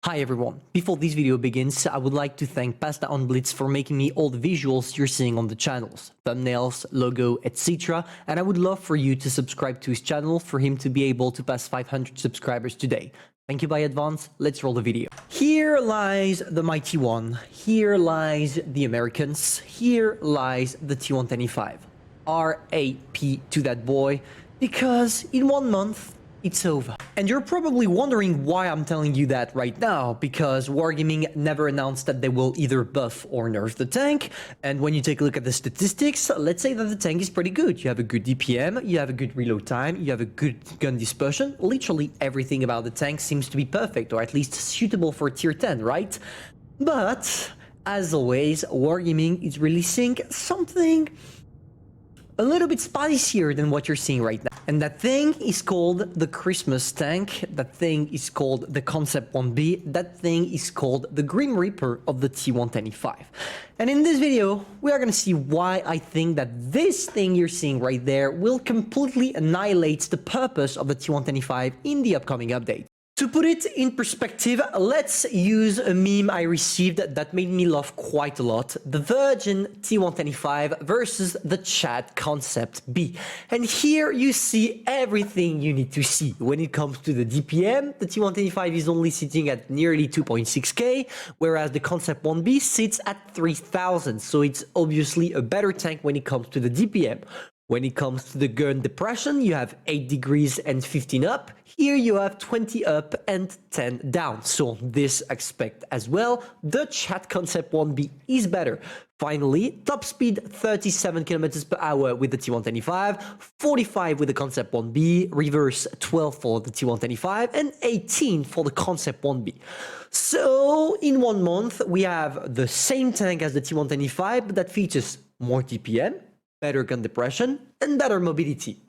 Hi everyone, before this video begins, I would like to thank Pasta on Blitz for making me all the visuals you're seeing on the channels, thumbnails, logo, etc. And I would love for you to subscribe to his channel for him to be able to pass 500 subscribers today. Thank you by advance, let's roll the video. Here lies the mighty one, here lies the Americans, here lies the T110E5. RAP to that boy, because in 1 month, it's over. And you're probably wondering why I'm telling you that right now, because Wargaming never announced that they will either buff or nerf the tank. And when you take a look at the statistics, let's say that the tank is pretty good. You have a good DPM, you have a good reload time, you have a good gun dispersion. Literally everything about the tank seems to be perfect, or at least suitable for tier 10, right? But, as always, Wargaming is releasing something a little bit spicier than what you're seeing right now. And that thing is called the Christmas tank, that thing is called the Concept 1B, that thing is called the Grim Reaper of the T110E5. And in this video, we are going to see why I think that this thing you're seeing right there will completely annihilate the purpose of the T110E5 in the upcoming update. To put it in perspective, let's use a meme I received that made me laugh quite a lot. The Virgin T110E5 versus the Chad Concept B. And here you see everything you need to see. When it comes to the DPM, the T110E5 is only sitting at nearly 2.6k, whereas the Concept 1B sits at 3000. So it's obviously a better tank when it comes to the DPM. When it comes to the gun depression, you have 8 degrees and 15 up. Here you have 20 up and 10 down. So on this aspect as well, the Chat Concept 1B is better. Finally, top speed 37 kilometers per hour with the T110E5, 45 with the Concept 1B, reverse 12 for the T110E5, and 18 for the Concept 1B. So in 1 month, we have the same tank as the T110E5, but that features more DPM, better gun depression, and better mobility.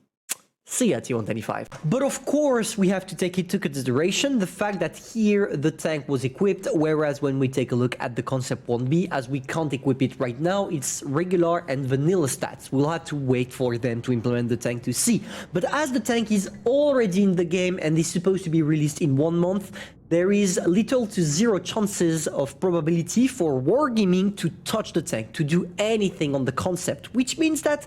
See ya, T110E5. But of course, we have to take into consideration the fact that here the tank was equipped, whereas when we take a look at the Concept 1B, as we can't equip it right now, it's regular and vanilla stats. We'll have to wait for them to implement the tank to see. But as the tank is already in the game and is supposed to be released in 1 month, there is little to zero chances of probability for Wargaming to touch the tank, to do anything on the concept, which means that,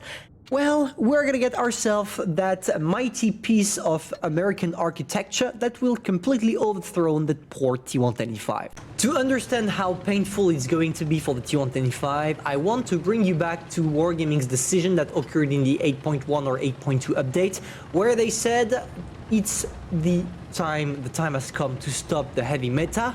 well, we're gonna get ourselves that mighty piece of American architecture that will completely overthrow the poor T110E5. To understand how painful it's going to be for the T110E5, I want to bring you back to Wargaming's decision that occurred in the 8.1 or 8.2 update, where they said it's the time has come to stop the heavy meta,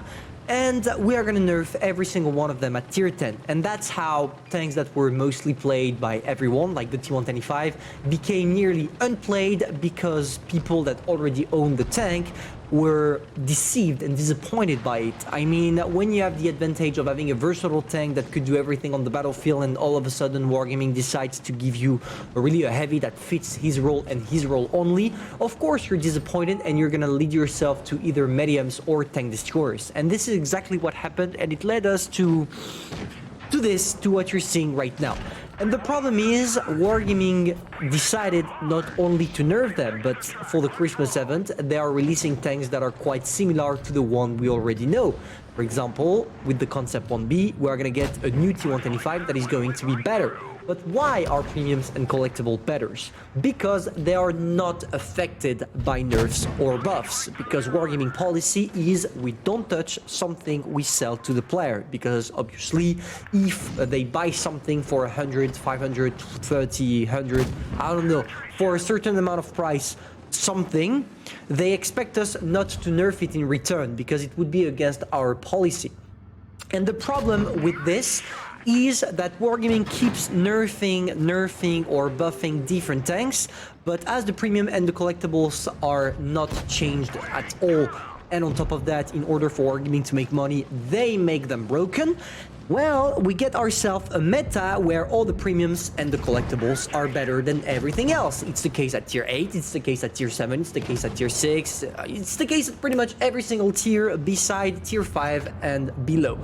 and we are gonna nerf every single one of them at tier 10. And that's how tanks that were mostly played by everyone, like the T110E5, became nearly unplayed because people that already owned the tank were deceived and disappointed by it. I mean, when you have the advantage of having a versatile tank that could do everything on the battlefield, and all of a sudden Wargaming decides to give you a heavy that fits his role and his role only, of course you're disappointed and you're gonna lead yourself to either mediums or tank destroyers. And this is exactly what happened, and it led us to what you're seeing right now. And the problem is, Wargaming decided not only to nerf them, but for the Christmas event, they are releasing tanks that are quite similar to the one we already know. For example, with the Concept 1B, we are going to get a new T110E5 that is going to be better. But why are premiums and collectible better? Because they are not affected by nerfs or buffs. Because Wargaming policy is we don't touch something we sell to the player. Because obviously, if they buy something for 100, 500, 30, 100, I don't know, for a certain amount of price, something, they expect us not to nerf it in return, because it would be against our policy. And the problem with this is that Wargaming keeps nerfing or buffing different tanks, but as the premium and the collectibles are not changed at all, and on top of that, in order for Wargaming to make money, they make them broken, well, we get ourselves a meta where all the premiums and the collectibles are better than everything else. It's the case at tier 8, it's the case at tier 7, it's the case at tier 6, it's the case at pretty much every single tier beside tier 5 and below.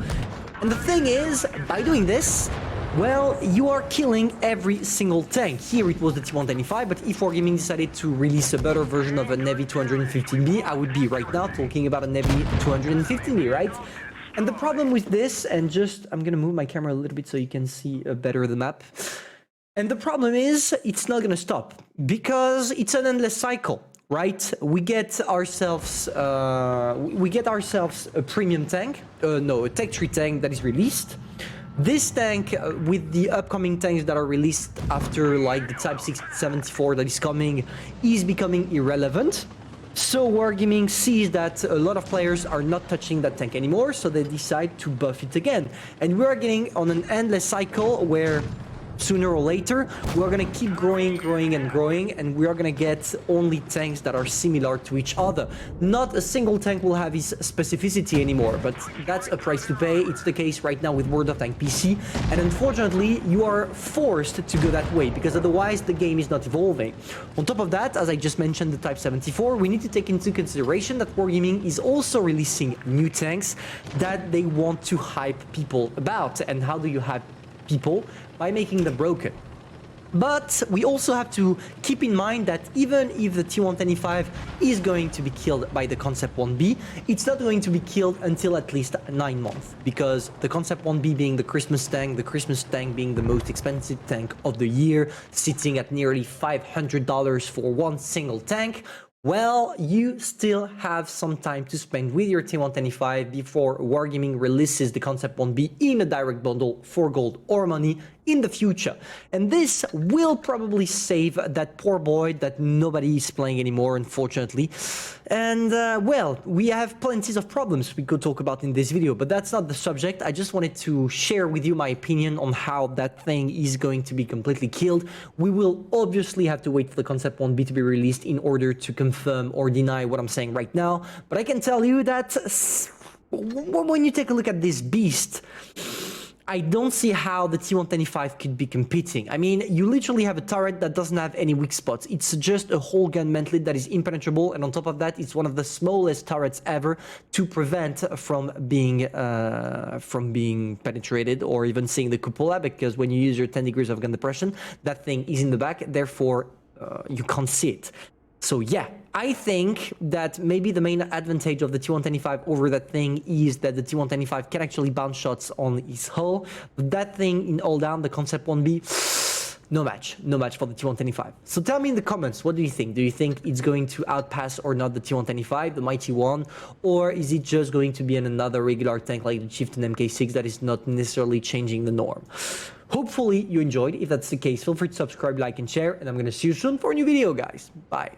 And the thing is, by doing this, Well, you are killing every single tank. Here it was the T110E5, but if Wargaming decided to release a better version of a Navy 215B, I would be right now talking about a Navy 215B, right? And the problem with this, and just, I'm gonna move my camera a little bit so you can see better the map. And the problem is, it's not gonna stop, because it's an endless cycle, right? We get ourselves a premium tank, a Tech 3 tank that is released. This tank, with the upcoming tanks that are released after like the Type 674 that is coming, is becoming irrelevant. So Wargaming sees that a lot of players are not touching that tank anymore, so they decide to buff it again. And we are getting on an endless cycle where sooner or later, we're gonna keep growing, and we are gonna get only tanks that are similar to each other. Not a single tank will have its specificity anymore, but that's a price to pay. It's the case right now with World of Tanks PC, and unfortunately, you are forced to go that way, because otherwise the game is not evolving. On top of that, as I just mentioned, the Type 74, we need to take into consideration that Wargaming is also releasing new tanks that they want to hype people about. And how do you hype people? By making them broken. But we also have to keep in mind that even if the T110E5 is going to be killed by the Concept 1B, it's not going to be killed until at least 9 months, because the Concept 1B being the Christmas tank being the most expensive tank of the year, sitting at nearly $500 for one single tank. Well, you still have some time to spend with your T110E5 before Wargaming releases the Concept 1B in a direct bundle for gold or money in the future. And this will probably save that poor boy that nobody is playing anymore, unfortunately. And well, we have plenty of problems we could talk about in this video, but that's not the subject. I just wanted to share with you my opinion on how that thing is going to be completely killed. We will obviously have to wait for the Concept 1B to be released in order to confirm or deny what I'm saying right now. But I can tell you that when you take a look at this beast, I don't see how the T110E5 could be competing. I mean, you literally have a turret that doesn't have any weak spots. It's just a whole gun mantlet that is impenetrable, and on top of that, it's one of the smallest turrets ever to prevent from being penetrated or even seeing the cupola, because when you use your 10 degrees of gun depression, that thing is in the back, therefore you can't see it. So yeah, I think that maybe the main advantage of the T110E5 over that thing is that the T110E5 can actually bounce shots on his hull. But that thing in all down, the Concept 1B, no match for the T110E5. So tell me in the comments, what do you think? Do you think it's going to outpass or not the T110E5, the mighty one? Or is it just going to be another regular tank like the Chieftain MK6 that is not necessarily changing the norm? Hopefully you enjoyed. If that's the case, feel free to subscribe, like, and share. And I'm going to see you soon for a new video, guys. Bye.